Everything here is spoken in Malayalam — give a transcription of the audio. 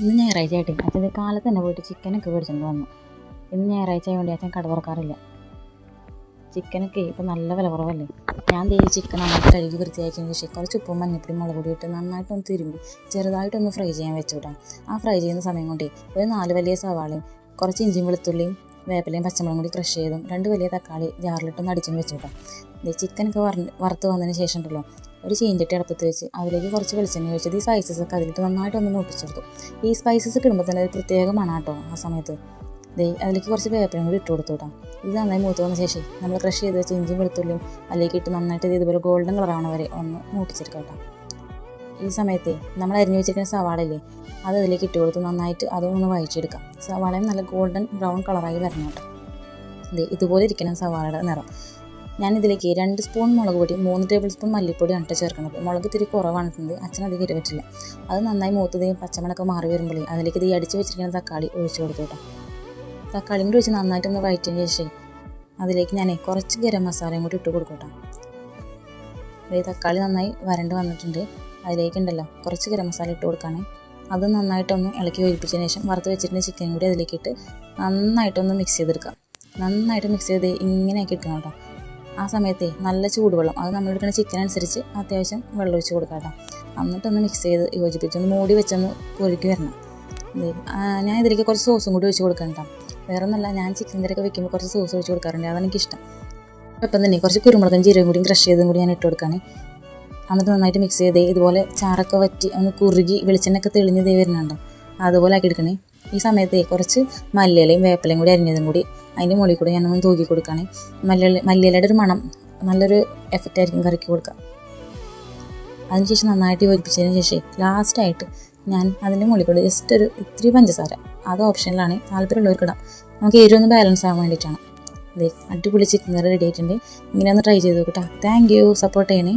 ഇന്ന് ഞായറാഴ്ച ആയിട്ട് അച്ഛൻ കാലത്ത് തന്നെ പോയിട്ട് ചിക്കനൊക്കെ മേടിച്ചുകൊണ്ട് വന്നു. ഇന്ന് ഞായറാഴ്ച ആയതുകൊണ്ട് അച്ഛൻ കട തുറക്കാറില്ല. ചിക്കനൊക്കെ ഇപ്പം നല്ല വില കുറവല്ലേ. ഞാൻ ഈ ചിക്കൻ നന്നായിട്ട് കഴുകി വൃത്തിയാക്കിയതിന് ശേഷം കുറച്ച് ഉപ്പും മഞ്ഞപ്പൊടി മുളക് പൊടി ഇട്ട് നന്നായിട്ടൊന്ന് തിരുമ്പി ചെറുതായിട്ടൊന്ന് ഫ്രൈ ചെയ്യാൻ വെച്ചുവിടാം. ആ ഫ്രൈ ചെയ്യുന്ന സമയം കൊണ്ടേ ഒരു 4 വലിയ സവാളയും കുറച്ച് ഇഞ്ചിയും വെളുത്തുള്ളിയും വേപ്പിലയും പച്ചമുളകും കൂടി ക്രഷ് ചെയ്തും 2 വലിയ തക്കാളി ജാറിലിട്ടൊന്ന് അടിച്ചും വെച്ചുവിടാം. ചിക്കനൊക്കെ വറുത്ത് വന്നതിന് ശേഷം ഉണ്ടല്ലോ ഒരു ചീഞ്ചട്ടി അടുപ്പത്ത് വെച്ച് അതിലേക്ക് കുറച്ച് വെളിച്ചെണ്ണ ഒഴിച്ചത് ഈ സ്പൈസസ് ഒക്കെ അതിലിട്ട് നന്നായിട്ടൊന്ന് മൂപ്പിച്ചെടുത്തു. ഈ സ്പൈസസ് ഒക്കെ ഇടുമ്പോൾ തന്നെ ഒരു പ്രത്യേകമാണ് കേട്ടോ. ആ സമയത്ത് അതിലേക്ക് കുറച്ച് വേപ്പിലും കൂടി ഇട്ട് കൊടുത്തു കേട്ടോ. ഇത് നന്നായി മൂത്ത് വന്ന ശേഷം നമ്മൾ ക്രഷ് ചെയ്ത് വെച്ച് ഇഞ്ചിയും വെളുത്തുള്ളിയും അതിലേക്ക് ഇട്ട് നന്നായിട്ട് ഇതുപോലെ ഗോൾഡൻ കളറാവണ വരെ ഒന്ന് മൂപ്പിച്ചെടുക്കാം കേട്ടോ. ഈ സമയത്ത് നമ്മൾ അരിഞ്ഞു വെച്ചിരിക്കുന്ന സവാളയില്ലേ അത് അതിലേക്ക് ഇട്ട് കൊടുത്ത് നന്നായിട്ട് അതൊന്ന് വഴറ്റിയെടുക്കാം. സവാളയും നല്ല ഗോൾഡൻ ബ്രൗൺ കളറായി വരണം കേട്ടോ. ഇതുപോലെ ഇരിക്കണം സവാളയുടെ നിറം. ഞാനിതിലേക്ക് 2 സ്പൂൺ മുളക് പൊടി 3 ടേബിൾ സ്പൂൺ മല്ലിപ്പൊടിയാണ് കേട്ടോ ചേർക്കുന്നത്. മുളക് ഇത്തിരി കുറവാണിട്ടുണ്ട്, അച്ഛനധികം എരിവ് പറ്റില്ല. അത് നന്നായി മൂത്തത് പച്ചമണൊക്കെ മാറി വരുമ്പോഴേ അതിലേക്ക് അടിച്ച് വെച്ചിരിക്കുന്ന തക്കാളി ഒഴിച്ചു കൊടുത്തു കേട്ടോ. തക്കാളിയും കൂടി ഒഴിച്ച് നന്നായിട്ടൊന്ന് വഴറ്റിയതിന് ശേഷം അതിലേക്ക് ഞാൻ കുറച്ച് ഗരം മസാലയും കൂടി ഇട്ട് കൊടുക്കും കേട്ടോ. തക്കാളി നന്നായി വരണ്ട് വന്നിട്ടുണ്ട്. അതിലേക്കുണ്ടല്ലോ കുറച്ച് ഗരം മസാല ഇട്ട് കൊടുക്കുകയാണ്. അത് നന്നായിട്ടൊന്ന് ഇളക്കി യോജിപ്പിച്ചതിന് ശേഷം വറുത്ത് വെച്ചിട്ട് ചിക്കൻ കൂടി അതിലേക്കിട്ട് നന്നായിട്ടൊന്ന് മിക്സ് ചെയ്തെടുക്കാം. നന്നായിട്ട് മിക്സ് ചെയ്ത് ഇങ്ങനെയൊക്കെ എടുക്കണം കേട്ടോ. ആ സമയത്ത് നല്ല ചൂടുവെള്ളം, അത് നമ്മളെടുക്കുന്ന ചിക്കൻ അനുസരിച്ച് അത്യാവശ്യം വെള്ളം ഒഴിച്ച് കൊടുക്കാം കേട്ടോ. എന്നിട്ടൊന്ന് മിക്സ് ചെയ്ത് യോജിപ്പിച്ചൊന്ന് മൂടി വെച്ചൊന്ന് പൊരുക്കി വരണം. ഞാൻ ഇതിലേക്ക് കുറച്ച് സോസും കൂടി ഒഴിച്ച് കൊടുക്കണം കേട്ടോ. വേറെ ഒന്നല്ല, ഞാൻ ചിക്കൻ കറിയൊക്കെ വെക്കുമ്പോൾ കുറച്ച് സോസ് ഒഴിച്ച് കൊടുക്കാറുണ്ട്, അതെനിക്കിഷ്ടം. അപ്പം തന്നെ കുറച്ച് കുരുമുളകും ജീരകം കൂടിയും ക്രഷ് ചെയ്തും കൂടി ഞാൻ ഇട്ട് കൊടുക്കുകയാണ്. എന്നിട്ട് നന്നായിട്ട് മിക്സ് ചെയ്ത് ഇതുപോലെ ചാറൊക്കെ വറ്റി ഒന്ന് കുറുകി വെളിച്ചെണ്ണയൊക്കെ തെളിഞ്ഞ് വരുന്നുണ്ട്, അതുപോലെ ആക്കി എടുക്കണേ. ഈ സമയത്ത് കുറച്ച് മല്ലിയിലയും വേപ്പിലയും കൂടി അരിഞ്ഞതും കൂടി അതിൻ്റെ മുകളിൽ കൂടി ഞാനൊന്ന് തൂക്കി കൊടുക്കുകയാണ്. മല്ലിയിലയുടെ ഒരു മണം നല്ലൊരു എഫക്റ്റ് ആയിരിക്കും കറിക്ക് കൊടുക്കുക. അതിനുശേഷം നന്നായിട്ട് യോജിപ്പിച്ചതിന് ശേഷം ലാസ്റ്റായിട്ട് ഞാൻ അതിൻ്റെ മുകളിൽ കൂടി ജസ്റ്റ് ഇത്തിരി പഞ്ചസാര, അത് ഓപ്ഷനിലാണ്, താല്പര്യമുള്ളവർക്ക് ഇടാം. നമുക്ക് എരിവൊന്ന് ബാലൻസ് ആവാൻ വേണ്ടിയിട്ടാണ്. അടിപൊളി ചിക്കൻ കറി റെഡി ആയിട്ടുണ്ട്. ഇങ്ങനെ ഒന്ന് ട്രൈ ചെയ്ത് നോക്കട്ടെ. താങ്ക് യു, സപ്പോർട്ട് ചെയ്യണേ.